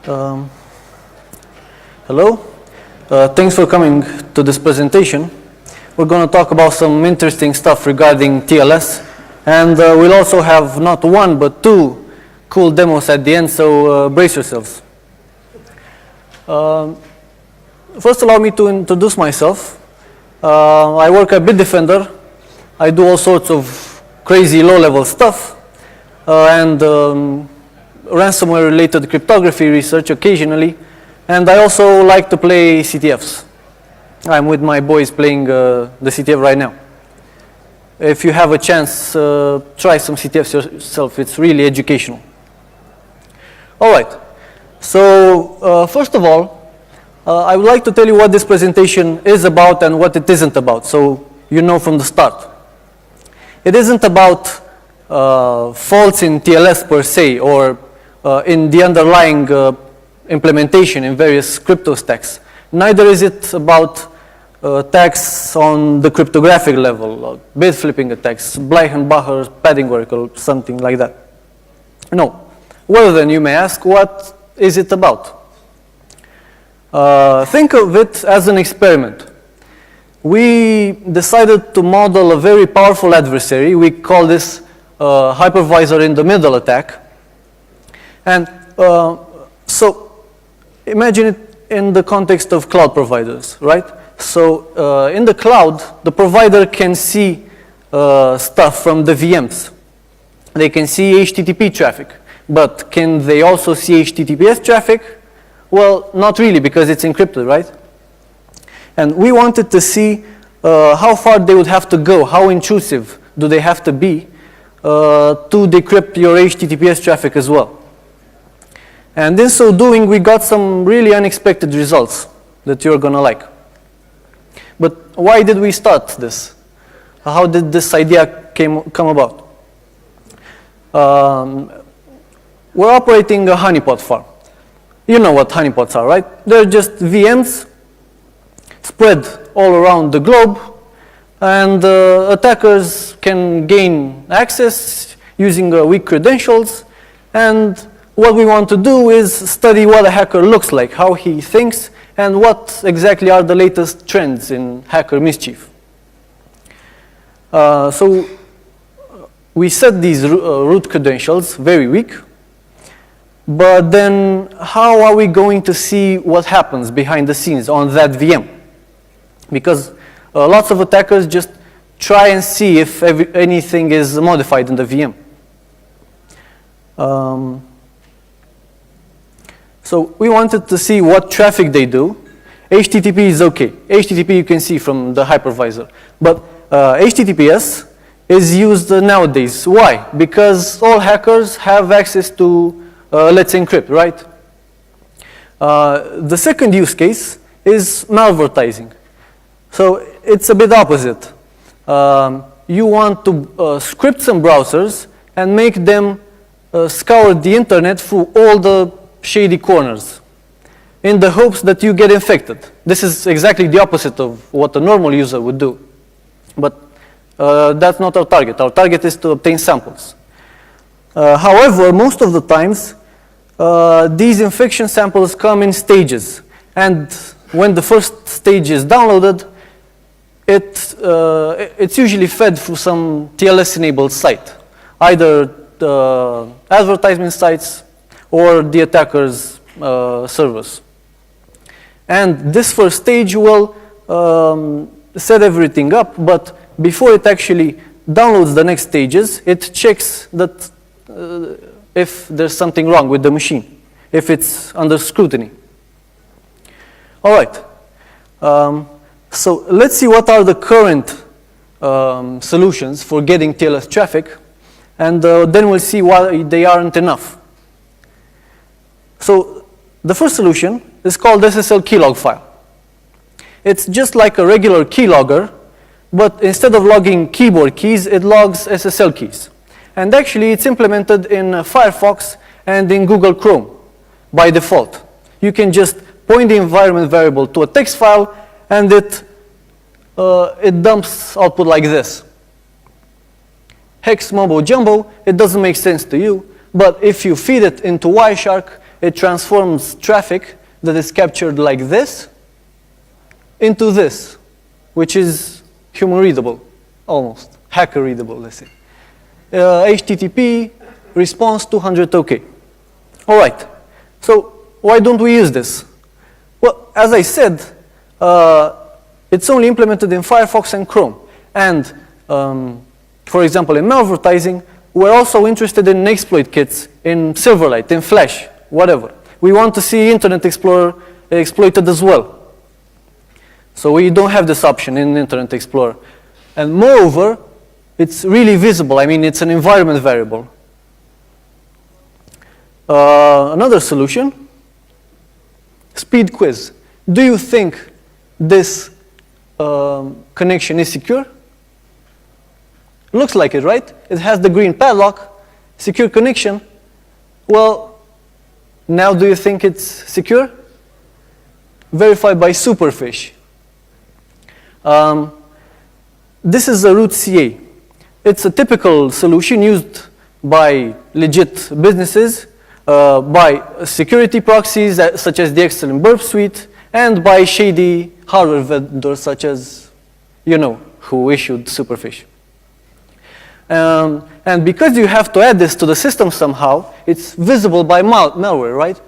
Um, Hello. Thanks for coming to this presentation. We're going to talk about some interesting stuff regarding TLS, and we'll also have not one but two cool demos at the end, so brace yourselves. First, allow me to introduce myself. I work at Bitdefender. I do all sorts of crazy low-level stuff and ransomware-related cryptography research occasionally. And I also like to play CTFs. I'm with my boys playing the CTF right now. If you have a chance, try some CTFs yourself. It's really educational. All right. So first of all, I would like to tell you what this presentation is about and what it isn't about, so you know from the start. It isn't about faults in TLS per se or in the underlying implementation in various crypto stacks. Neither is it about attacks on the cryptographic level, bit flipping attacks, Bleichen-Bacher padding work or something like that. No. Well then, you may ask, what is it about? Think of it as an experiment. We decided to model a very powerful adversary. We call this hypervisor in the middle attack. And so imagine it in the context of cloud providers, right? So in the cloud, the provider can see stuff from the VMs. They can see HTTP traffic, but can they also see HTTPS traffic? Well, not really, because it's encrypted, right? And we wanted to see how far they would have to go, how intrusive do they have to be to decrypt your HTTPS traffic as well. And in so doing, we got some really unexpected results that you're going to like. But why did we start this? How did this idea come about? We're operating a honeypot farm. You know what honeypots are, right? They're just VMs spread all around the globe, and attackers can gain access using weak credentials. And what we want to do is study what a hacker looks like, how he thinks, and what exactly are the latest trends in hacker mischief. So we set these root credentials very weak, but then how are we going to see what happens behind the scenes on that VM? Because lots of attackers just try and see if anything is modified in the VM. So we wanted to see what traffic they do. HTTP is okay. HTTP you can see from the hypervisor. But HTTPS is used nowadays. Why? Because all hackers have access to Let's Encrypt, right? The second use case is malvertising. So it's a bit opposite. You want to script some browsers and make them scour the internet through all the shady corners in the hopes that you get infected. This is exactly the opposite of what a normal user would do. But that's not our target. Our target is to obtain samples. However, most of the times, these infection samples come in stages. And when the first stage is downloaded, it's usually fed through some TLS-enabled site, either the advertisement sites or the attacker's servers. And this first stage will set everything up, but before it actually downloads the next stages, it checks that if there's something wrong with the machine, if it's under scrutiny. All right. So let's see what are the current solutions for getting TLS traffic, and then we'll see why they aren't enough. So the first solution is called SSL keylog file. It's just like a regular keylogger, but instead of logging keyboard keys, it logs SSL keys. And actually, it's implemented in Firefox and in Google Chrome by default. You can just point the environment variable to a text file, and it dumps output like this. Hex mumbo jumbo, it doesn't make sense to you, but if you feed it into Wireshark, it transforms traffic that is captured like this into this, which is human readable, almost, hacker readable, let's say. HTTP response 200 OK. All right, so why don't we use this? Well, as I said, it's only implemented in Firefox and Chrome. And for example, in malvertising, we're also interested in exploit kits, in Silverlight, in Flash, whatever. We want to see Internet Explorer exploited as well. So we don't have this option in Internet Explorer. And moreover, it's really visible. I mean, it's an environment variable. Another solution, speed quiz. Do you think this connection is secure? Looks like it, right? It has the green padlock, secure connection. Well, now do you think it's secure? Verified by Superfish. This is a root CA. It's a typical solution used by legit businesses, by security proxies such as the Excel Burp Suite, and by shady hardware vendors such as, you know, who issued Superfish. And because you have to add this to the system somehow, it's visible by malware, right?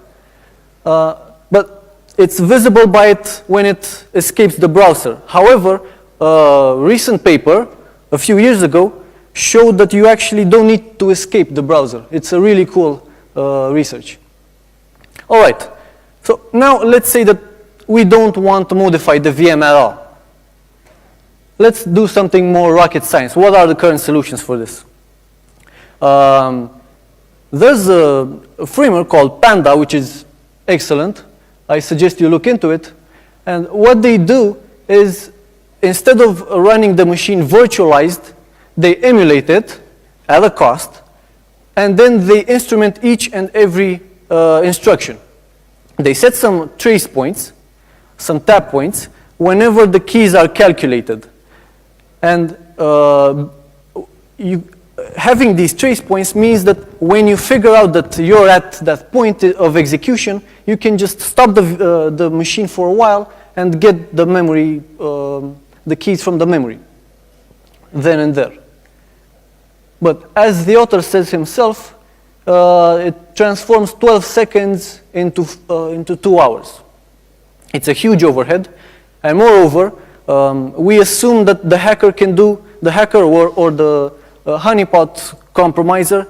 But it's visible by it when it escapes the browser. However, a recent paper a few years ago showed that you actually don't need to escape the browser. It's a really cool research. All right, so now let's say that we don't want to modify the VM at all. Let's do something more rocket science. What are the current solutions for this? There's a framework called Panda, which is excellent. I suggest you look into it. And what they do is, instead of running the machine virtualized, they emulate it at a cost, and then they instrument each and every instruction. They set some trace points, some tap points, whenever the keys are calculated. And having these trace points means that when you figure out that you're at that point of execution, you can just stop the machine for a while and get the memory, the keys from the memory, then and there. But as the author says himself, it transforms 12 seconds into 2 hours. It's a huge overhead, and moreover, we assume that the hacker can do, the hacker or the honeypot compromiser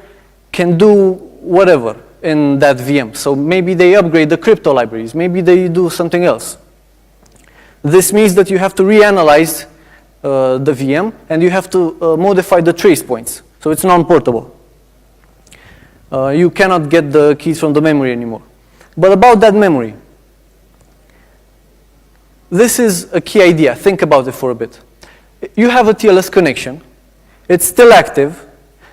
can do whatever in that VM. So maybe they upgrade the crypto libraries, maybe they do something else. This means that you have to reanalyze the VM and you have to modify the trace points. So it's non-portable. You cannot get the keys from the memory anymore. But about that memory, this is a key idea. Think about it for a bit. You have a TLS connection. It's still active.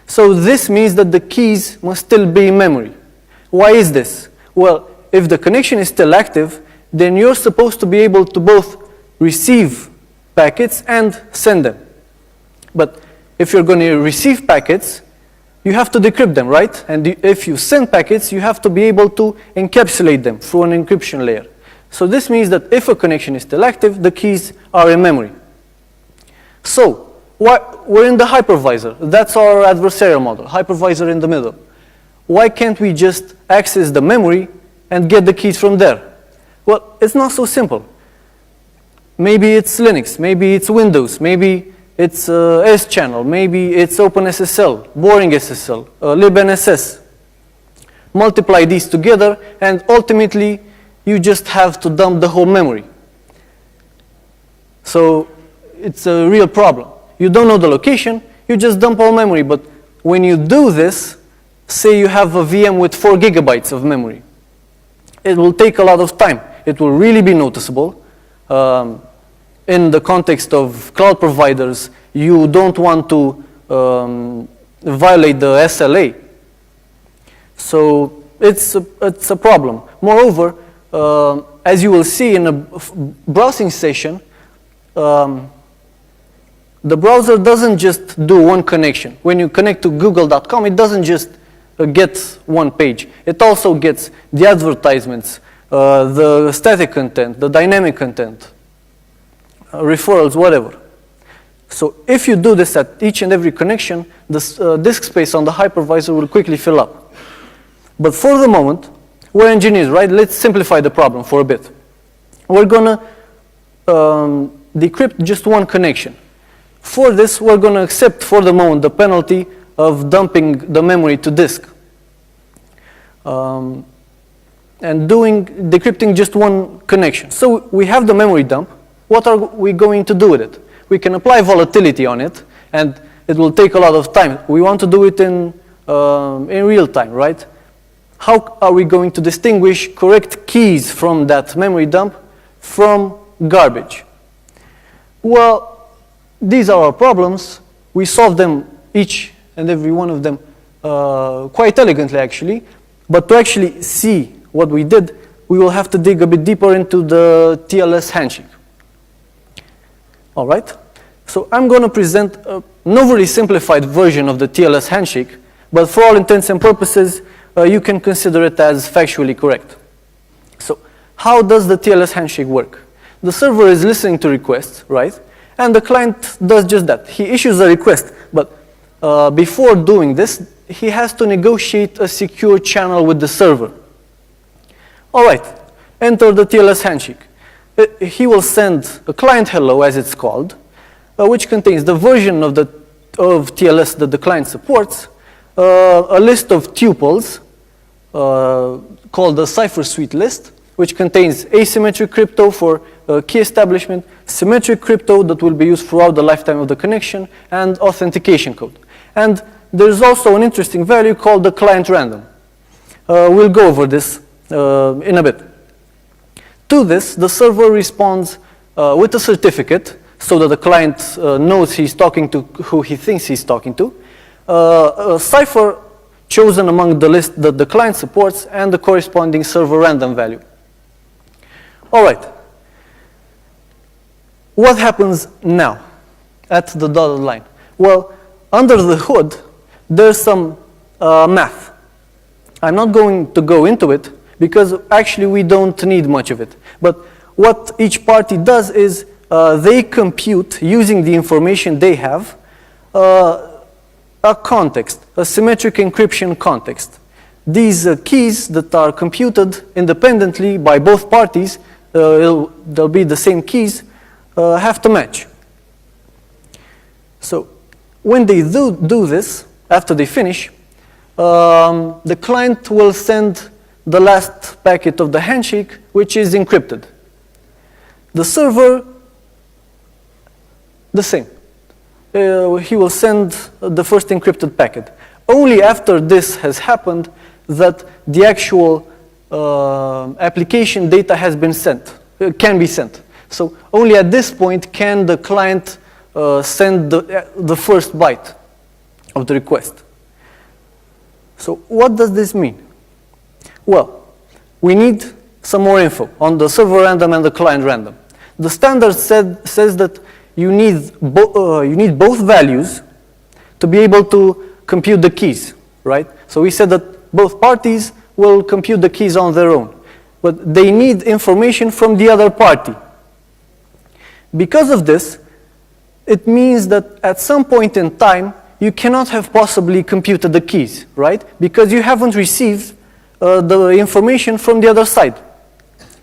So this means that the keys must still be in memory. Why is this? Well, if the connection is still active, then you're supposed to be able to both receive packets and send them. But if you're going to receive packets, you have to decrypt them, right? And if you send packets, you have to be able to encapsulate them through an encryption layer. So this means that if a connection is still active, the keys are in memory. So we're in the hypervisor. That's our adversarial model, hypervisor in the middle. Why can't we just access the memory and get the keys from there? Well, it's not so simple. Maybe it's Linux, maybe it's Windows, maybe it's S-channel, maybe it's OpenSSL, boring SSL, libNSS. Multiply these together, and ultimately, you just have to dump the whole memory. So it's a real problem. You don't know the location, you just dump all memory. But when you do this, say you have a VM with 4 gigabytes of memory, it will take a lot of time. It will really be noticeable. In the context of cloud providers, you don't want to violate the SLA. So it's a problem. Moreover, as you will see in a browsing session, the browser doesn't just do one connection. When you connect to google.com, it doesn't just gets one page. It also gets the advertisements, the static content, the dynamic content, referrals, whatever. So if you do this at each and every connection, the disk space on the hypervisor will quickly fill up. But for the moment, we're engineers, right? Let's simplify the problem for a bit. We're going to decrypt just one connection. For this, we're going to accept for the moment the penalty of dumping the memory to disk. And decrypting just one connection. So we have the memory dump. What are we going to do with it? We can apply volatility on it, and it will take a lot of time. We want to do it in real time, right? How are we going to distinguish correct keys from that memory dump from garbage? Well, these are our problems. We solve them, each and every one of them, quite elegantly, actually. But to actually see what we did, we will have to dig a bit deeper into the TLS handshake. All right? So I'm going to present an overly simplified version of the TLS handshake, but for all intents and purposes, you can consider it as factually correct. So how does the TLS handshake work? The server is listening to requests, right? And the client does just that. He issues a request, but before doing this, he has to negotiate a secure channel with the server. All right, enter the TLS handshake. He will send a client hello, as it's called, which contains the version of TLS that the client supports, a list of tuples called the cipher suite list, which contains asymmetric crypto for key establishment, symmetric crypto that will be used throughout the lifetime of the connection, and authentication code. And there's also an interesting value called the client random. We'll go over this in a bit. To this, the server responds with a certificate so that the client knows he's talking to who he thinks he's talking to, a cipher chosen among the list that the client supports, and the corresponding server random value. All right. What happens now at the dotted line? Well, under the hood, there's some math. I'm not going to go into it because actually we don't need much of it. But what each party does is they compute, using the information they have, a context, a symmetric encryption context. These keys that are computed independently by both parties, they'll be the same keys, have to match. So when they do this, after they finish, the client will send the last packet of the handshake, which is encrypted. The server, the same. He will send the first encrypted packet. Only after this has happened that the actual application data has been sent, can be sent. So only at this point can the client send the first byte of the request. So what does this mean? Well, we need some more info on the server random and the client random. The standard says that you need both values to be able to compute the keys, right? So we said that both parties will compute the keys on their own, but they need information from the other party. Because of this, it means that at some point in time, you cannot have possibly computed the keys, right? Because you haven't received the information from the other side.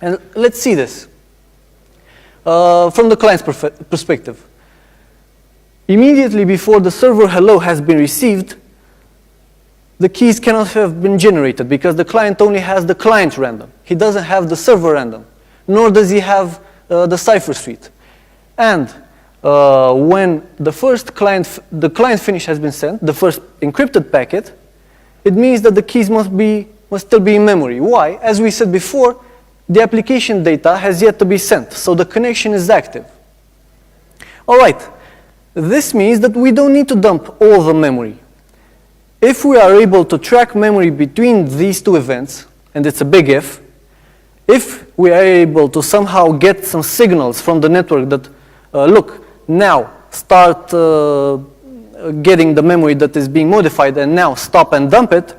And let's see this. From the client's perspective. Immediately before the server hello has been received, the keys cannot have been generated because the client only has the client random. He doesn't have the server random, nor does he have the cipher suite. And when the client finish has been sent, the first encrypted packet, it means that the keys must still be in memory. Why? As we said before, the application data has yet to be sent, so the connection is active. All right, this means that we don't need to dump all the memory. If we are able to track memory between these two events, and it's a big if we are able to somehow get some signals from the network that, look, now start getting the memory that is being modified and now stop and dump it,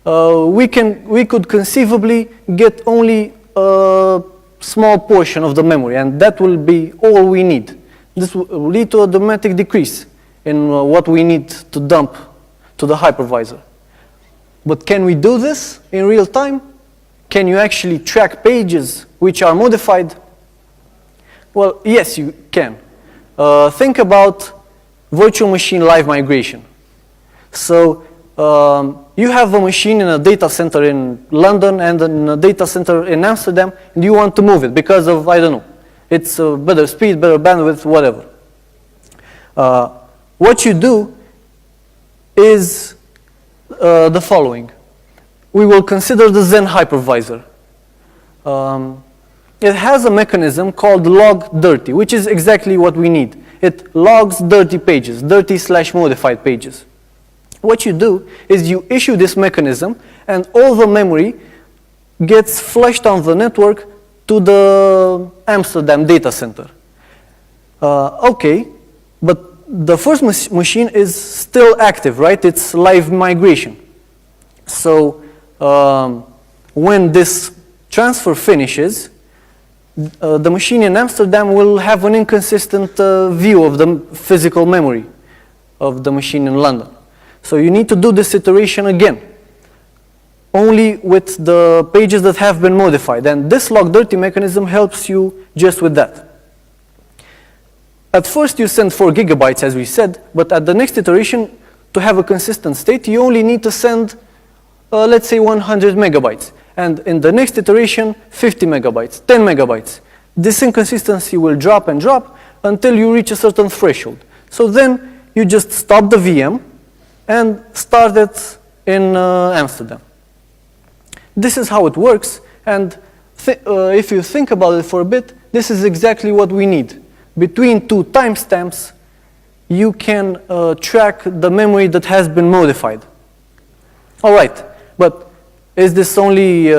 we could conceivably get only a small portion of the memory, and that will be all we need. This will lead to a dramatic decrease in what we need to dump to the hypervisor. But can we do this in real time? Can you actually track pages which are modified? Well, yes, you can. Think about virtual machine live migration. So you have a machine in a data center in London and in a data center in Amsterdam, and you want to move it because of, I don't know, it's better speed, better bandwidth, whatever. What you do is the following. We will consider the Zen hypervisor. It has a mechanism called log dirty, which is exactly what we need. It logs dirty pages, dirty/modified pages. What you do is you issue this mechanism, and all the memory gets flushed on the network to the Amsterdam data center. Okay, but the first machine is still active, right? It's live migration. So when this transfer finishes, the machine in Amsterdam will have an inconsistent view of the physical memory of the machine in London. So you need to do this iteration again, only with the pages that have been modified. And this log dirty mechanism helps you just with that. At first you send 4 gigabytes, as we said, but at the next iteration, to have a consistent state, you only need to send, let's say, 100 megabytes. And in the next iteration, 50 megabytes, 10 megabytes. This inconsistency will drop and drop until you reach a certain threshold. So then you just stop the VM and start it in Amsterdam. This is how it works, and if you think about it for a bit, this is exactly what we need. Between 2 timestamps, you can track the memory that has been modified. All right, but is this only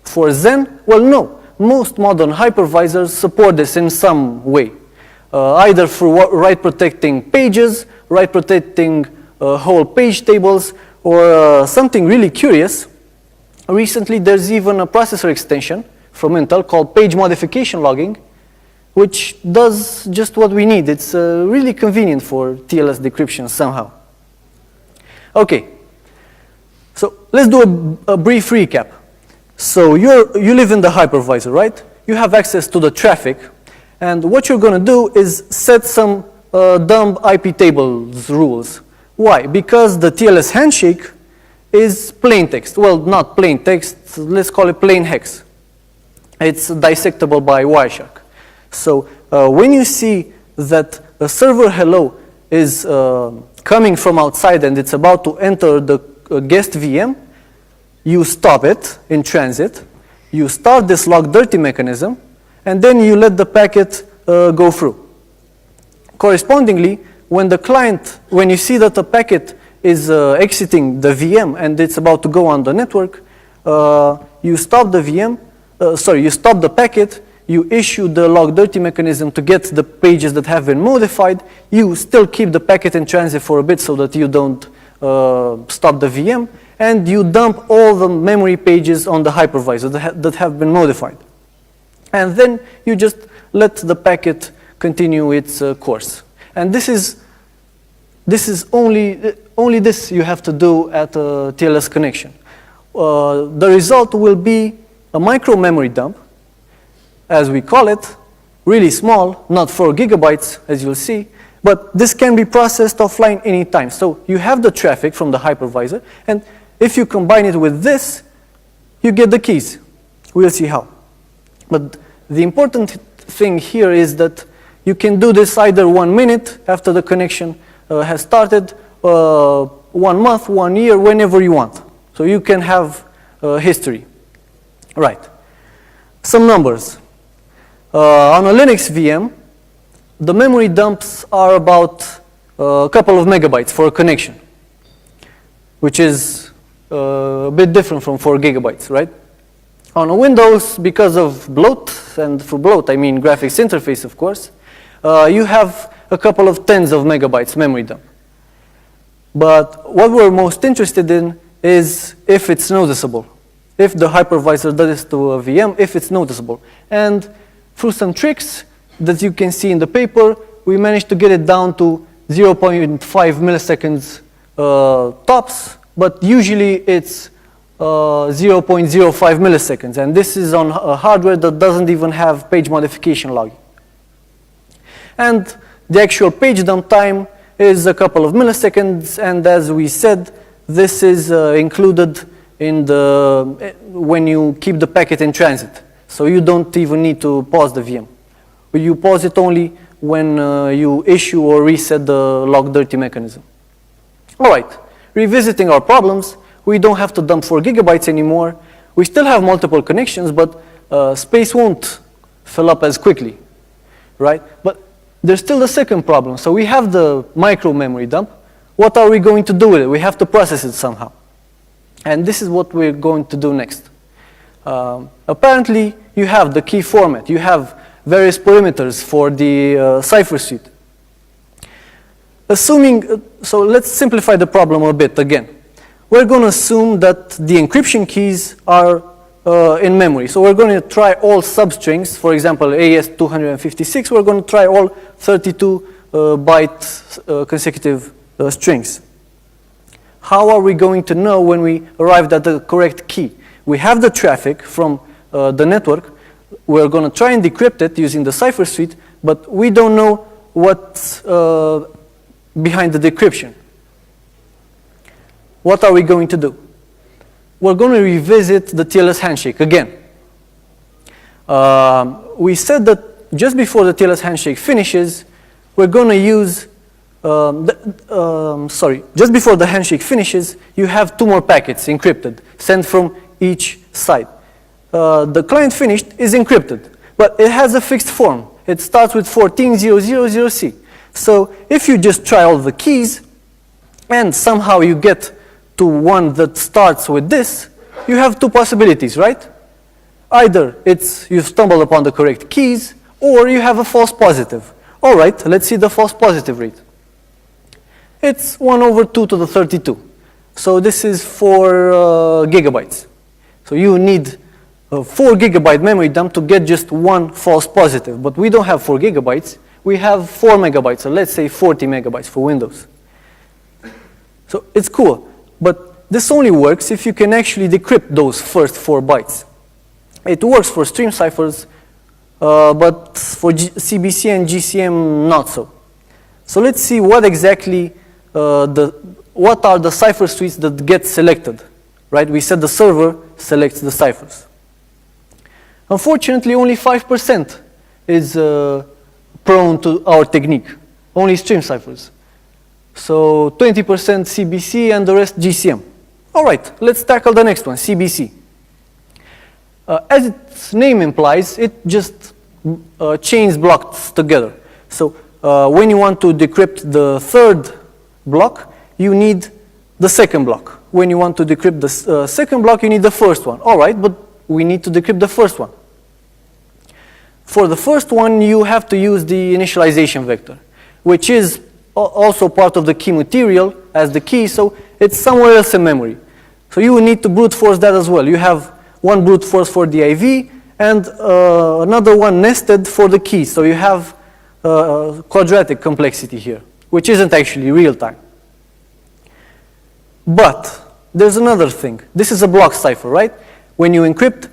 for Zen? Well, no. Most modern hypervisors support this in some way, either through write-protecting pages, write-protecting whole page tables, or something really curious. Recently, there's even a processor extension from Intel called page modification logging, which does just what we need. It's really convenient for TLS decryption somehow. Okay, so let's do a brief recap. So you live in the hypervisor, right? You have access to the traffic, and what you're going to do is set some dumb IP tables rules. Why? Because the TLS handshake is plain text. Well, not plain text, let's call it plain hex. It's dissectable by Wireshark. So when you see that a server hello is coming from outside and it's about to enter the guest VM, you stop it in transit, you start this log dirty mechanism, and then you let the packet go through. Correspondingly, when the client, when you see that the packet is exiting the VM and it's about to go on the network, you stop the VM, you stop the packet, you issue the log dirty mechanism to get the pages that have been modified, you still keep the packet in transit for a bit so that you don't stop the VM, and you dump all the memory pages on the hypervisor that have been modified. And then you just let the packet continue its course. And this is only this you have to do at a TLS connection. The result will be a micro memory dump, as we call it, really small, not 4 gigabytes, as you'll see, but this can be processed offline anytime. So you have the traffic from the hypervisor, and if you combine it with this, you get the keys. We'll see how. But the important thing here is that you can do this either 1 minute after the connection has started, 1 month, 1 year, whenever you want. So you can have history. Right. Some numbers. On a Linux VM, the memory dumps are about a couple of megabytes for a connection, which is a bit different from 4 gigabytes, right? On a Windows, because of bloat, and for bloat I mean graphics interface, of course, you have a couple of tens of megabytes memory dump. But what we're most interested in is if it's noticeable. If the hypervisor does this to a VM, if it's noticeable. And through some tricks that you can see in the paper, we managed to get it down to 0.5 milliseconds tops, but usually it's 0.05 milliseconds. And this is on a hardware that doesn't even have page modification logging. And the actual page dump time is a couple of milliseconds, and as we said, this is included in when you keep the packet in transit. So you don't even need to pause the VM. You pause it only when you issue or reset the log dirty mechanism. All right, revisiting our problems, we don't have to dump 4 gigabytes anymore. We still have multiple connections, but space won't fill up as quickly, right? But there's still the second problem. So we have the micro memory dump. What are we going to do with it? We have to process it somehow. And this is what we're going to do next. Apparently, you have the key format. You have various perimeters for the cipher suite. Assuming, so let's simplify the problem a bit again. We're going to assume that the encryption keys are in memory. So we're going to try all substrings, for example, AES-256, we're going to try all 32-byte consecutive strings. How are we going to know when we arrived at the correct key? We have the traffic from the network. We're going to try and decrypt it using the cipher suite, but we don't know what's behind the decryption. What are we going to do? We're going to revisit the TLS handshake again. We said that just before the TLS handshake finishes, we're going to use, just before the handshake finishes, you have 2 more packets encrypted, sent from each side. The client finished is encrypted, but it has a fixed form. It starts with 14000C. So if you just try all the keys, and somehow you get to one that starts with this, you have 2 possibilities, right? Either it's you stumble upon the correct keys, or you have a false positive. All right, let's see the false positive rate. It's 1/2 to the 32. So this is 4 gigabytes. So you need a 4 gigabyte memory dump to get just 1 false positive. But we don't have 4 gigabytes. We have 4 megabytes, so let's say 40 megabytes for Windows. So it's cool. But this only works if you can actually decrypt those first 4 bytes. It works for stream ciphers, but for CBC and GCM, not so. So let's see what exactly, what are the cipher suites that get selected, right? We said the server selects the ciphers. Unfortunately, only 5% is prone to our technique, only stream ciphers. So 20% CBC and the rest GCM. All right, let's tackle the next one, CBC. As its name implies, it just chains blocks together. So when you want to decrypt the 3rd block, you need the 2nd block. When you want to decrypt the 2nd block, you need the 1st one. All right, but we need to decrypt the 1st one. For the 1st one, you have to use the initialization vector, which is also part of the key material as the key, so it's somewhere else in memory. So you will need to brute force that as well. You have one brute force for the IV and another one nested for the key. So you have quadratic complexity here, which isn't actually real time. But there's another thing. This is a block cipher, right? When you encrypt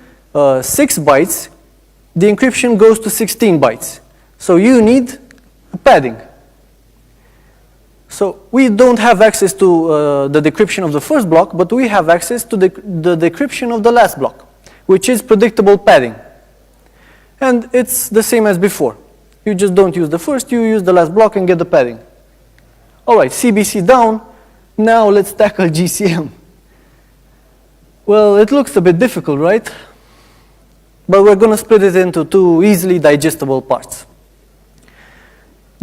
6 bytes, the encryption goes to 16 bytes. So you need padding. So we don't have access to the decryption of the 1st block, but we have access to the decryption of the last block, which is predictable padding. And it's the same as before. You just don't use the 1st, you use the last block and get the padding. All right, CBC down. Now let's tackle GCM. Well, it looks a bit difficult, right? But we're going to split it into 2 easily digestible parts.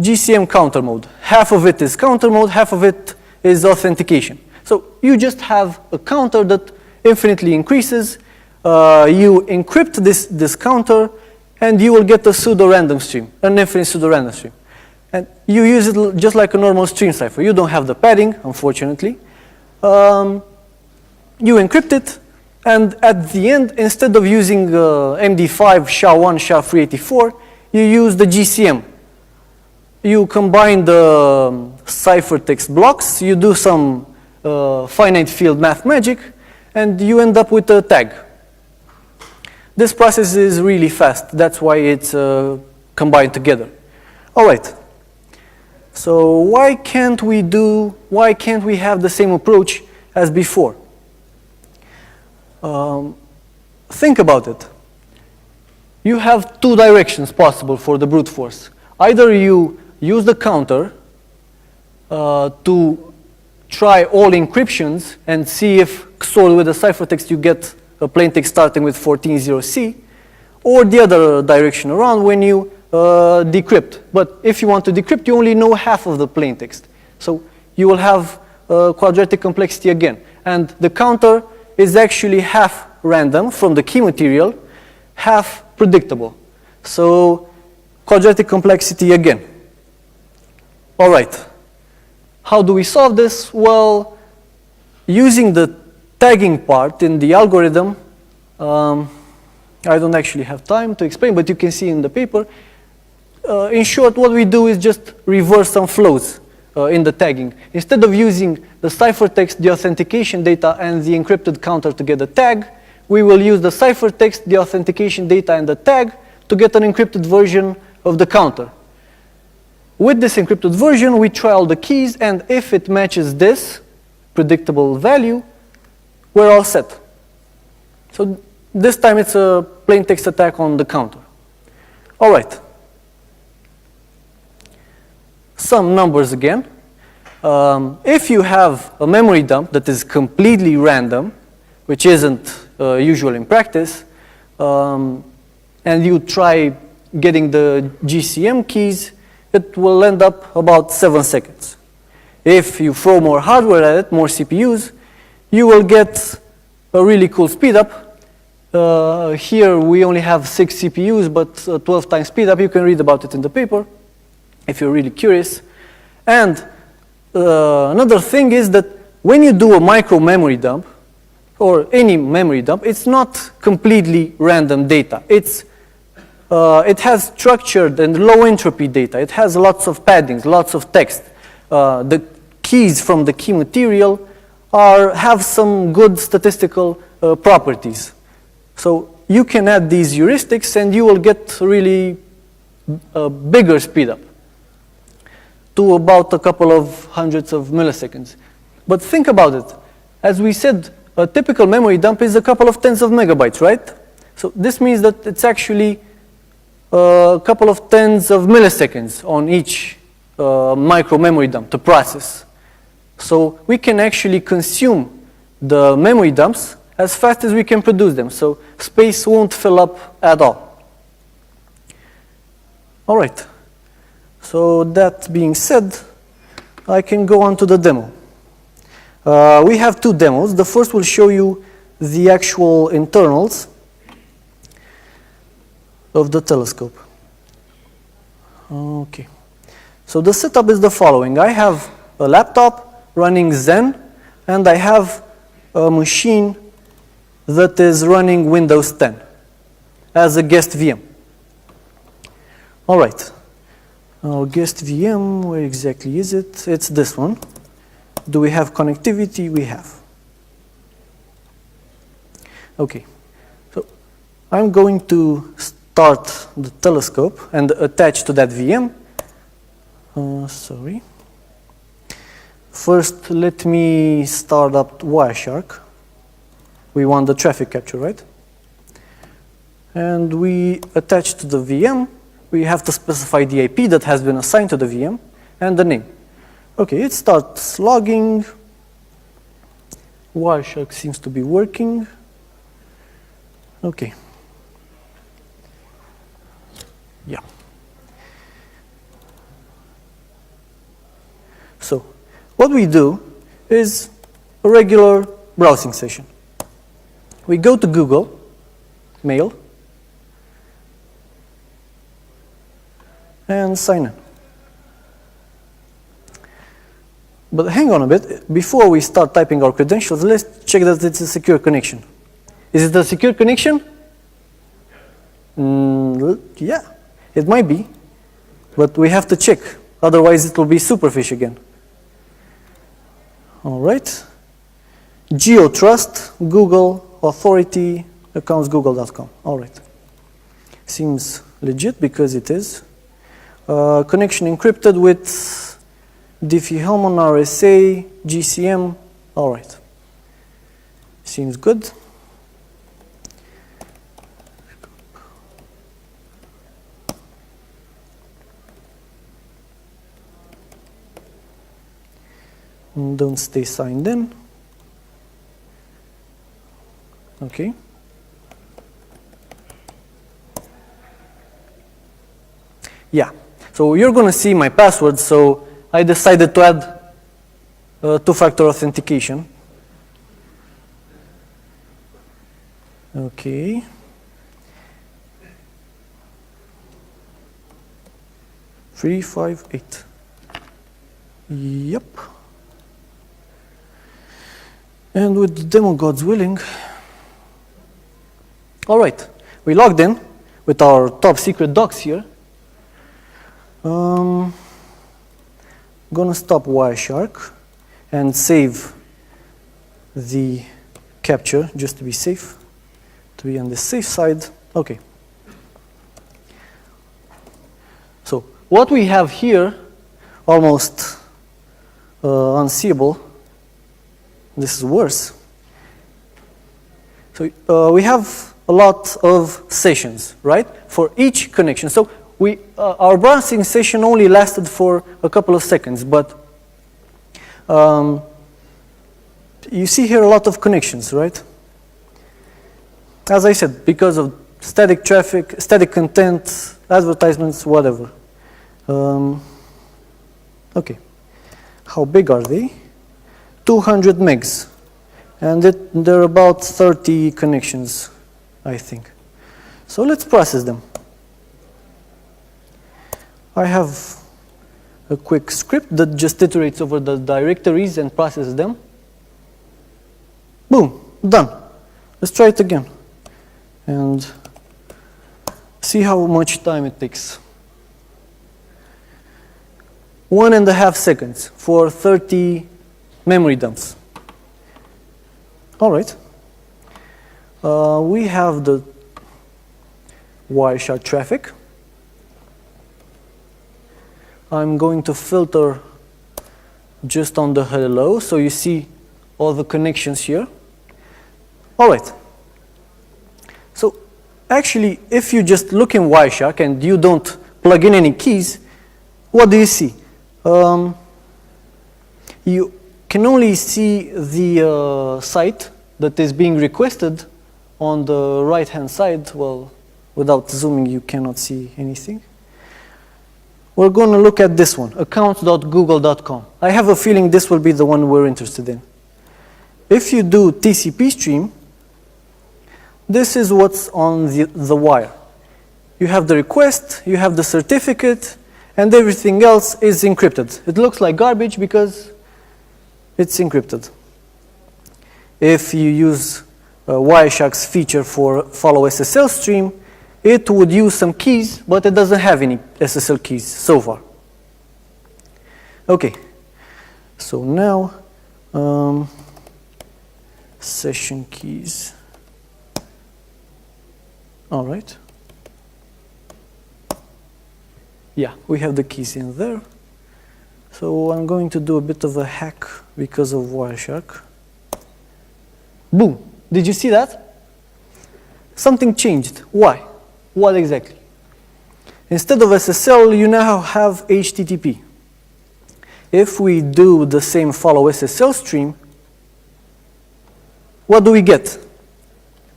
GCM counter mode. Half of it is counter mode, half of it is authentication. So you just have a counter that infinitely increases. You encrypt this counter, and you will get a pseudo-random stream, an infinite pseudo-random stream. And you use it just like a normal stream cipher. You don't have the padding, unfortunately. you encrypt it, and at the end, instead of using MD5, SHA-1, SHA-384, you use the GCM. You combine the ciphertext blocks, you do some finite field math magic, and you end up with a tag. This process is really fast. That's why it's combined together. All right. So why can't we have the same approach as before? Think about it. You have two directions possible for the brute force. Either you use the counter to try all encryptions and see if stored with a ciphertext you get a plaintext starting with 14.0c, or the other direction around when you decrypt. But if you want to decrypt, you only know half of the plaintext. So you will have quadratic complexity again. And the counter is actually half random from the key material, half predictable. So quadratic complexity again. All right. How do we solve this? Well, using the tagging part in the algorithm, I don't actually have time to explain, but you can see in the paper. In short, what we do is just reverse some flows in the tagging. Instead of using the ciphertext, the authentication data, and the encrypted counter to get a tag, we will use the ciphertext, the authentication data, and the tag to get an encrypted version of the counter. With this encrypted version, we try all the keys, and if it matches this predictable value, we're all set. So this time it's a plain text attack on the counter. All right. Some numbers again. If you have a memory dump that is completely random, which isn't usual in practice, and you try getting the GCM keys, it will end up about 7 seconds. If you throw more hardware at it, more CPUs, you will get a really cool speed up. Here we only have 6 CPUs, but 12 times speed up. You can read about it in the paper if you're really curious. And another thing is that when you do a micro memory dump, or any memory dump, it's not completely random data. It has structured and low entropy data. It has lots of paddings, lots of text. The keys from the key material have some good statistical properties. So you can add these heuristics and you will get really a bigger speed up to about a couple of hundreds of milliseconds. But think about it. As we said, a typical memory dump is a couple of tens of megabytes, right? So this means that it's actually a couple of tens of milliseconds on each micro memory dump to process. So we can actually consume the memory dumps as fast as we can produce them. So space won't fill up at all. All right. So that being said, I can go on to the demo. We have 2 demos. The first will show you the actual internals of the TeLeScope. Okay. So the setup is the following. I have a laptop running Zen, and I have a machine that is running Windows 10 as a guest VM. All right. Our guest VM, where exactly is it? It's this one. Do we have connectivity? We have. Okay. So I'm going to start the TeLeScope and attach to that VM. Sorry. First, let me start up Wireshark. We want the traffic capture, right? And we attach to the VM. We have to specify the IP that has been assigned to the VM and the name. Okay, it starts logging. Wireshark seems to be working. Okay. Yeah. So what we do is a regular browsing session. We go to Google, Mail, and sign in. But hang on a bit. Before we start typing our credentials, let's check that it's a secure connection. Is it a secure connection? Yeah, it might be. But we have to check. Otherwise, it will be superfish again. All right. GeoTrust, Google, authority, accounts google.com. All right. Seems legit because it is. Connection encrypted with Diffie-Hellman, RSA, GCM. All right. Seems good. Don't stay signed in. Okay. Yeah. So you're going to see my password, so I decided to add two-factor authentication. Okay. Three, 5, 8. Yep. And with the demo God's willing. All right. We logged in with our top secret docs here. Gonna stop Wireshark and save the capture just to be safe, to be on the safe side. Okay. So what we have here, almost unseeable. This is worse. So we have a lot of sessions, right, for each connection. So our browsing session only lasted for a couple of seconds, but you see here a lot of connections, right? As I said, because of static traffic, static content, advertisements, whatever. Okay. How big are they? 200 megs. And there are about 30 connections, I think. So let's process them. I have a quick script that just iterates over the directories and processes them. Boom, done. Let's try it again. And see how much time it takes. 1.5 seconds for 30 memory dumps. All right. We have the Wireshark traffic. I'm going to filter just on the hello, so you see all the connections here. All right. So actually, if you just look in Wireshark and you don't plug in any keys, what do you see? You can only see the site that is being requested on the right-hand side. Well, without zooming, you cannot see anything. We're going to look at this one, accounts.google.com. I have a feeling this will be the one we're interested in. If you do TCP stream, this is what's on the wire. You have the request, you have the certificate, and everything else is encrypted. It looks like garbage because it's encrypted. If you use Wireshark's feature for follow SSL stream, it would use some keys, but it doesn't have any SSL keys so far. Okay, so now session keys. All right. Yeah, we have the keys in there. So I'm going to do a bit of a hack because of Wireshark. Boom. Did you see that? Something changed. Why? What exactly? Instead of SSL, you now have HTTP. If we do the same follow SSL stream, what do we get?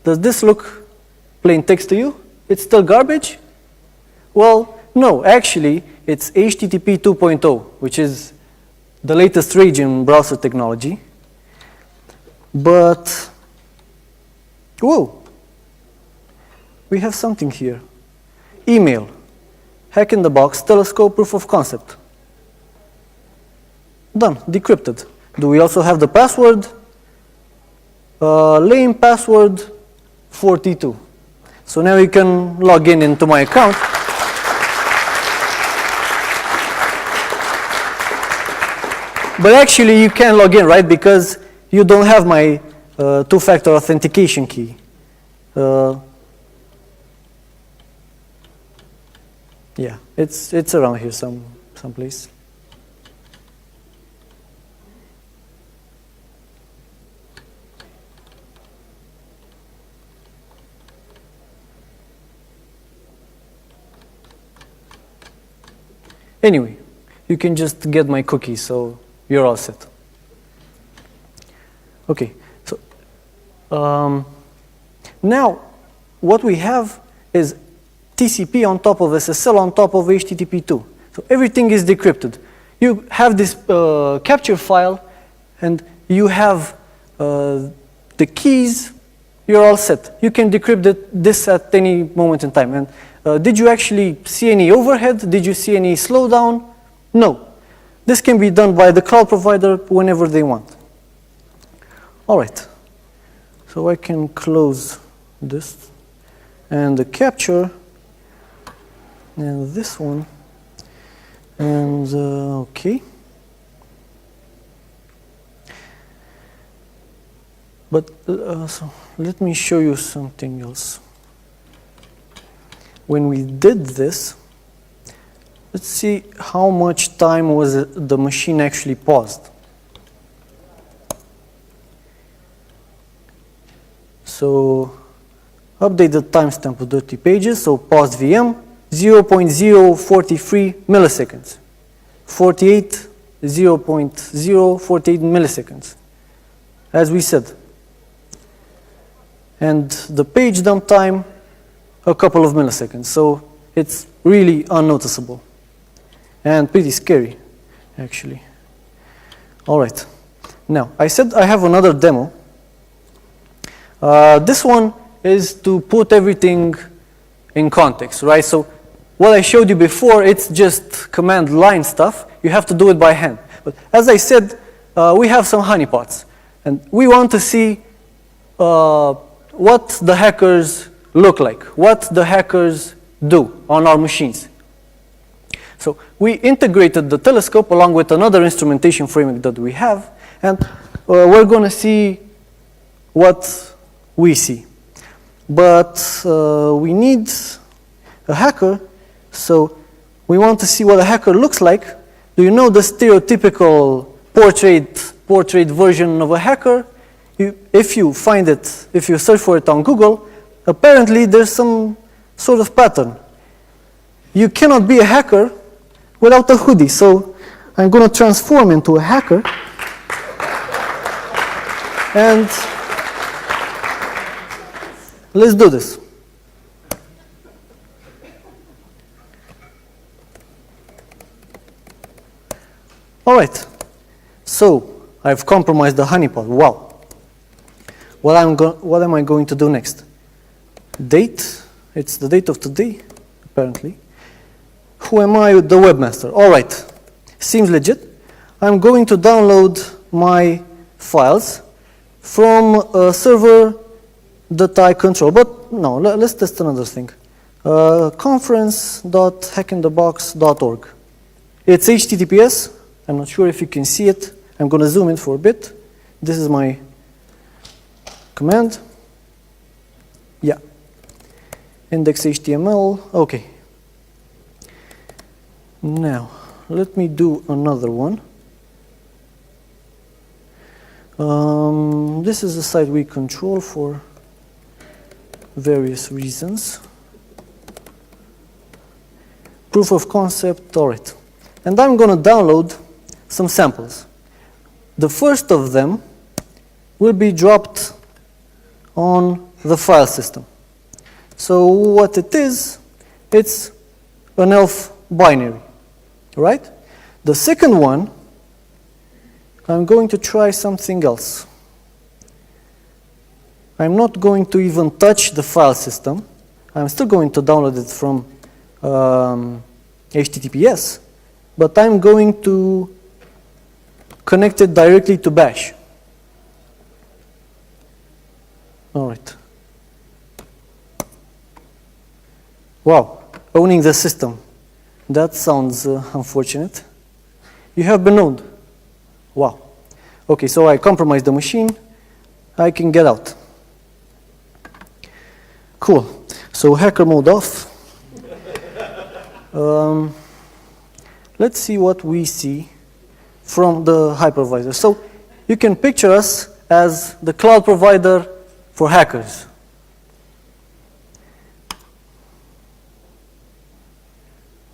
Does this look plain text to you? It's still garbage? Well, no, actually, it's HTTP 2.0, which is the latest rage in browser technology. But, whoa, we have something here. Email, hack in the box, TeLeScope proof of concept. Done, decrypted. Do we also have the password? Lame password 42. So now you can log in into my account. But actually you can log in, right? Because you don't have my two-factor authentication key. Yeah, it's around here someplace. Anyway, you can just get my cookie, so you're all set. Okay, so now what we have is TCP on top of SSL on top of HTTP2. So everything is decrypted. You have this capture file, and you have the keys. You're all set. You can decrypt this at any moment in time. And did you actually see any overhead? Did you see any slowdown? No. This can be done by the cloud provider whenever they want. All right. So I can close this. And the capture. And this one. And OK. But so let me show you something else. When we did this, let's see how much time was the machine actually paused. So update the timestamp of dirty pages, so paused VM, 0.043 milliseconds. 0.048 milliseconds, as we said. And the page dump time, a couple of milliseconds. So it's really unnoticeable and pretty scary, actually. All right. Now, I said I have another demo. This one is to put everything in context, right? So what I showed you before, it's just command line stuff. You have to do it by hand. But as I said, we have some honeypots. And we want to see what the hackers look like, what the hackers do on our machines. So we integrated the TeLeScope along with another instrumentation framework that we have, and we're going to see what we see. But we need a hacker, so we want to see what a hacker looks like. Do you know the stereotypical portrait version of a hacker? If you find it, if you search for it on Google, apparently there's some sort of pattern. You cannot be a hacker without a hoodie, so I'm going to transform into a hacker. And let's do this. All right, so I've compromised the honeypot. Wow. What am I going to do next? Date, it's the date of today, apparently. Who am I? The webmaster. All right, seems legit. I'm going to download my files from a server that I control. But no, let's test another thing. Conference.hackinthebox.org. It's HTTPS. I'm not sure if you can see it. I'm going to zoom in for a bit. This is my command. Yeah. Index.html. OK. Now, let me do another one. This is a site we control for various reasons. Proof of concept, all right. And I'm going to download some samples. The first of them will be dropped on the file system. So what it is, it's an ELF binary, right? The second one, I'm going to try something else. I'm not going to even touch the file system. I'm still going to download it from HTTPS, but I'm going to connected directly to bash. All right. Wow, owning the system. That sounds unfortunate. You have been owned. Wow. Okay, so I compromised the machine. I can get out. Cool. So hacker mode off. Let's see what we see from the hypervisor. So you can picture us as the cloud provider for hackers.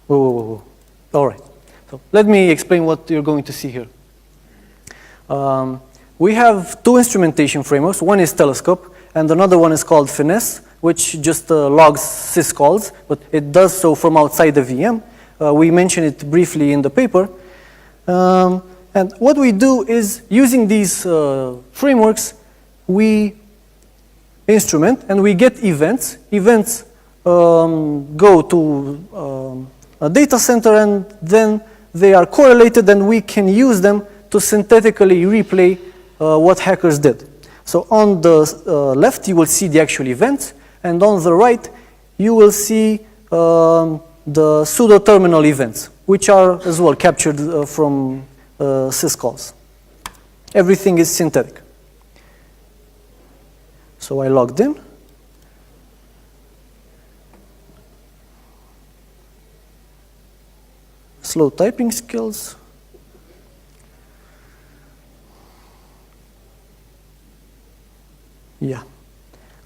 Whoa, whoa, whoa. All right. So let me explain what you're going to see here. We have two instrumentation frameworks. One is TeLeScope, and another one is called Finesse, which just logs syscalls, but it does so from outside the VM. We mentioned it briefly in the paper. And what we do is, using these frameworks, we instrument and we get events. Events go to a data center, and then they are correlated, and we can use them to synthetically replay what hackers did. So on the left, you will see the actual events, and on the right, you will see the pseudo-terminal events, which are as well captured from syscalls. Everything is synthetic. So I logged in. Slow typing skills. Yeah.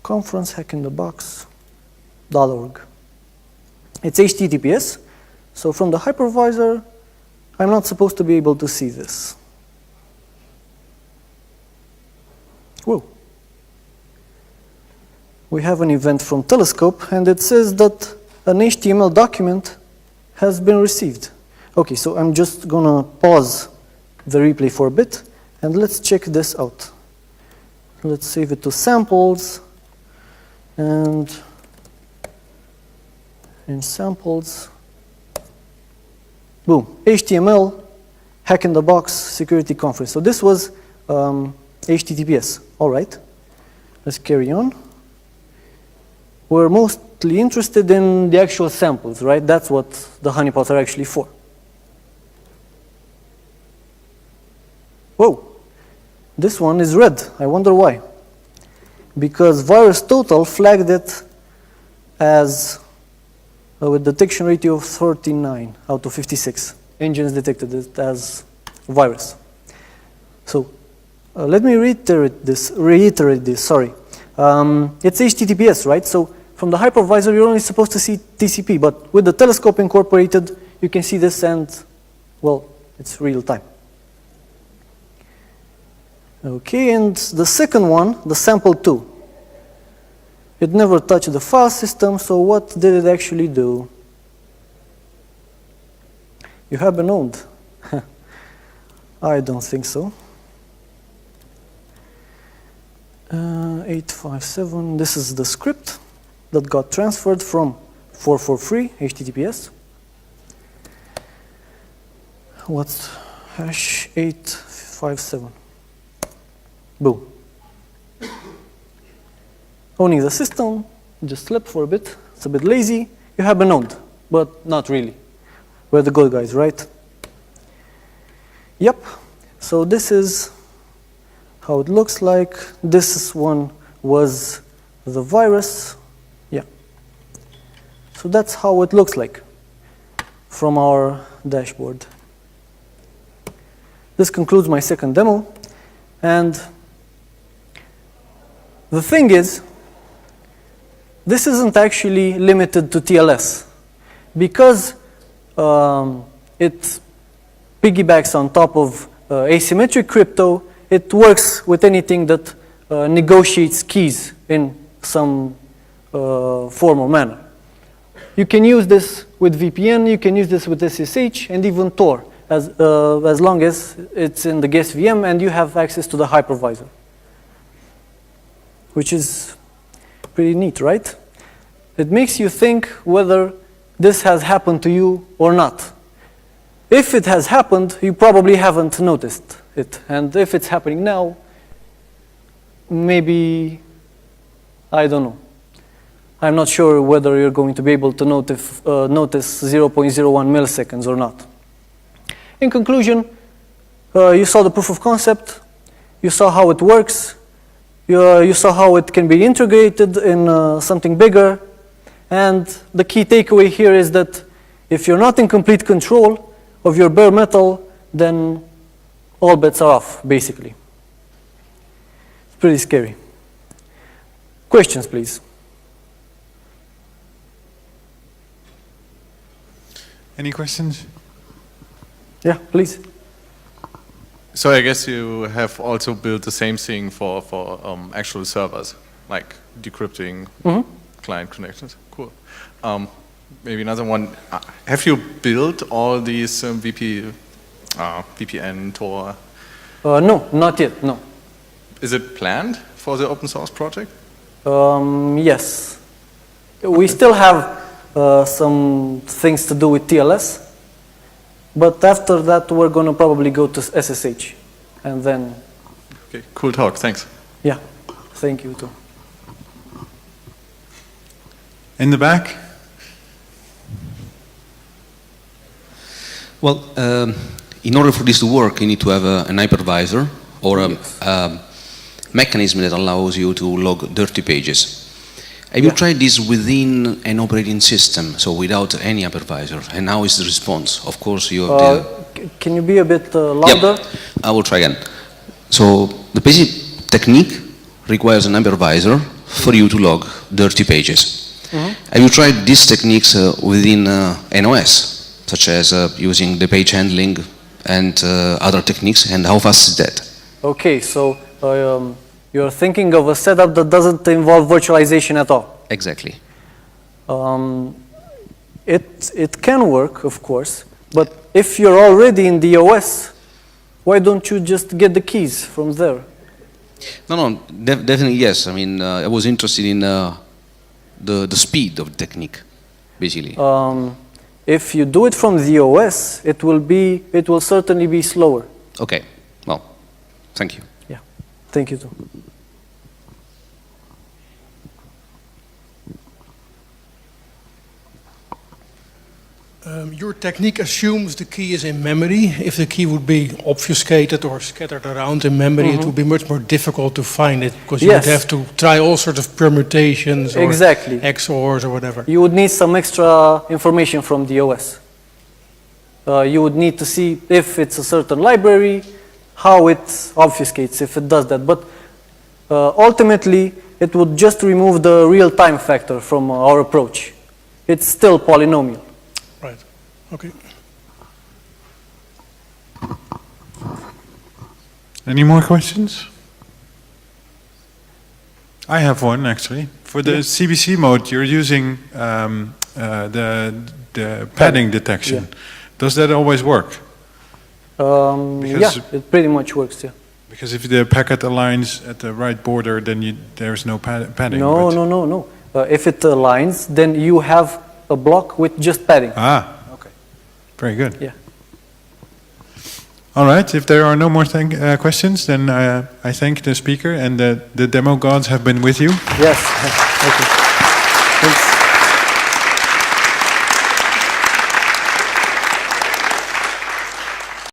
Conference hackinthebox.org. It's HTTPS. So from the hypervisor, I'm not supposed to be able to see this. Whoa. We have an event from TeLeScope, and it says that an HTML document has been received. Okay, so I'm just gonna pause the replay for a bit, and let's check this out. Let's save it to samples, and in samples, boom, HTML, hack in the box, security conference. So this was HTTPS, all right. Let's carry on. We're mostly interested in the actual samples, right? That's what the honeypots are actually for. Whoa, this one is red. I wonder why. Because VirusTotal flagged it as with detection ratio of 39 out of 56. Engines detected it as virus. So let me reiterate this. Sorry, it's HTTPS, right? So from the hypervisor, you're only supposed to see TCP, but with the TeLeScope incorporated, you can see this, and well, it's real time. Okay, and the second one, the sample 2. It never touched the file system, so what did it actually do? You have been owned. I don't think so. 857, this is the script that got transferred from 443 HTTPS. What's hash 857? Boom. Owning the system, just slept for a bit. It's a bit lazy. You have been owned, but not really. We're the good guys, right? Yep. So this is how it looks like. This one was the virus. Yeah. So that's how it looks like from our dashboard. This concludes my second demo. And the thing is, this isn't actually limited to TLS. Because it piggybacks on top of asymmetric crypto, it works with anything that negotiates keys in some formal manner. You can use this with VPN, you can use this with SSH, and even Tor, as long as it's in the guest VM and you have access to the hypervisor. Which is pretty neat, right? It makes you think whether this has happened to you or not. If it has happened, you probably haven't noticed. it. And if it's happening now, maybe, I don't know. I'm not sure whether you're going to be able to notice 0.01 milliseconds or not. In conclusion, you saw the proof of concept, you saw how it works, you saw how it can be integrated in something bigger, and the key takeaway here is that if you're not in complete control of your bare metal, then all bets are off, basically. It's pretty scary. Questions, please. Any questions? Yeah, please. So I guess you have also built the same thing for actual servers, like decrypting client connections. Cool. Maybe another one. Have you built all these VPN, Tor? No, not yet, no. Is it planned for the open source project? Yes. We still have some things to do with TLS, but after that we're going to probably go to SSH, and then... Okay, cool talk, thanks. Yeah, thank you too. In the back? Well, in order for this to work, you need to have an hypervisor or a mechanism that allows you to log dirty pages. Have you tried this within an operating system, so without any hypervisor? And how is the response? Of course, you have Can you be a bit louder? Yep. I will try again. So the basic technique requires an hypervisor for you to log dirty pages. Have you tried these techniques within an OS, such as using the page handling and other techniques, and how fast is that? Okay, so you're thinking of a setup that doesn't involve virtualization at all. Exactly. It can work, of course, but if you're already in the OS, why don't you just get the keys from there? No, definitely yes. I mean, I was interested in the speed of the technique, basically. If you do it from the OS, it will certainly be slower. Okay. Well, thank you. Yeah, thank you too. Your technique assumes the key is in memory. If the key would be obfuscated or scattered around in memory, it would be much more difficult to find it, because you would have to try all sorts of permutations or XORs or whatever. You would need some extra information from the OS. You would need to see if it's a certain library, how it obfuscates, if it does that. But ultimately, it would just remove the real-time factor from our approach. It's still polynomial. Right. Okay. Any more questions? I have one actually. For the CBC mode, you're using the padding detection. Does that always work? Yeah, it pretty much works, yeah. Because if the packet aligns at the right border, then there's no padding. No. If it aligns, then you have a block with just padding. Ah, okay. Very good. Yeah. All right, if there are no more questions, then I thank the speaker, and the demo gods have been with you. Yes, thank you.